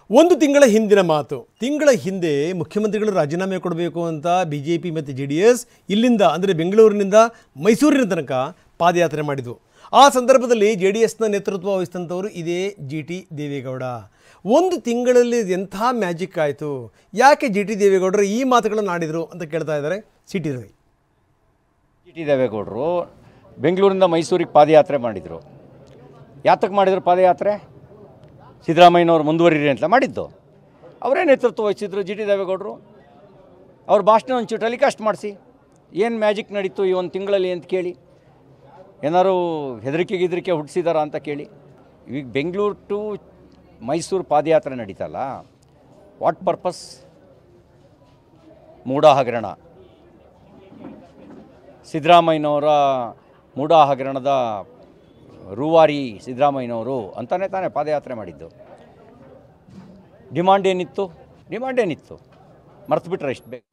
ಒಂದು ತಿಂಗಳ ಹಿಂದಿನ ಮಾತು. ತಿಂಗಳ ಹಿಂದೆ ಮುಖ್ಯಮಂತ್ರಿಗಳು ರಾಜೀನಾಮೆ ಕೊಡಬೇಕು ಅಂತ ಬಿಜೆಪಿ ಮತ್ತು ಜೆಡಿಎಸ್ ಇಲ್ಲಿಂದ ಅಂದರೆ ಬೆಂಗಳೂರಿನಿಂದ ಮೈಸೂರಿನ ತನಕ ಪಾದಯಾತ್ರೆ ಮಾಡಿದ್ವು. ಆ ಸಂದರ್ಭದಲ್ಲಿ ಜೆಡಿಎಸ್ನ ನೇತೃತ್ವ ವಹಿಸಿದಂಥವರು ಇದೇ ಜಿ.ಟಿ. ದೇವೇಗೌಡ. ಒಂದು ತಿಂಗಳಲ್ಲಿ ಎಂಥ ಮ್ಯಾಜಿಕ್ ಆಯಿತು, ಯಾಕೆ ಜಿ.ಟಿ. ದೇವೇಗೌಡರು ಈ ಮಾತುಗಳನ್ನು ಆಡಿದರು ಅಂತ ಕೇಳ್ತಾ ಇದ್ದಾರೆ ಸಿ.ಟಿ. ರವಿ. ಜಿ.ಟಿ. ದೇವೇಗೌಡರು ಬೆಂಗಳೂರಿಂದ ಮೈಸೂರಿಗೆ ಪಾದಯಾತ್ರೆ ಮಾಡಿದರು. ಯಾತಕ್ಕೆ ಮಾಡಿದರು ಪಾದಯಾತ್ರೆ? ಸಿದ್ದರಾಮಯ್ಯನವರು ಮುಂದುವರಿರಿ ಅಂತ ಮಾಡಿದ್ದು. ಅವರೇ ನೇತೃತ್ವ ವಹಿಸಿದ್ರು ಜಿ.ಟಿ. ದೇವೇಗೌಡರು. ಅವ್ರ ಭಾಷಣ ಒಂಚೂರು ಟೆಲಿಕಾಸ್ಟ್ ಮಾಡಿಸಿ, ಏನು ಮ್ಯಾಜಿಕ್ ನಡೀತು ಈ ಒಂದು ತಿಂಗಳಲ್ಲಿ ಅಂತ ಕೇಳಿ, ಏನಾದ್ರು ಹೆದರಿಕೆ ಹುಟ್ಟಿಸಿದಾರ ಅಂತ ಕೇಳಿ. ಈಗ ಬೆಂಗಳೂರು ಟು ಮೈಸೂರು ಪಾದಯಾತ್ರೆ ನಡೀತಲ್ಲ, ವಾಟ್ ಪರ್ಪಸ್? ಮೂಡ ಹಗರಣ, ಸಿದ್ದರಾಮಯ್ಯನವರ ಮೂಡ ಹಗರಣದ ರೂವಾರಿ ಸಿದ್ದರಾಮಯ್ಯನವರು ಅಂತಲೇ ತಾನೇ ಪಾದಯಾತ್ರೆ ಮಾಡಿದ್ದು. ಡಿಮಾಂಡ್ ಏನಿತ್ತು? ಮರ್ತು ಬಿಟ್ರೆ ಇಷ್ಟು ಬೇಗ.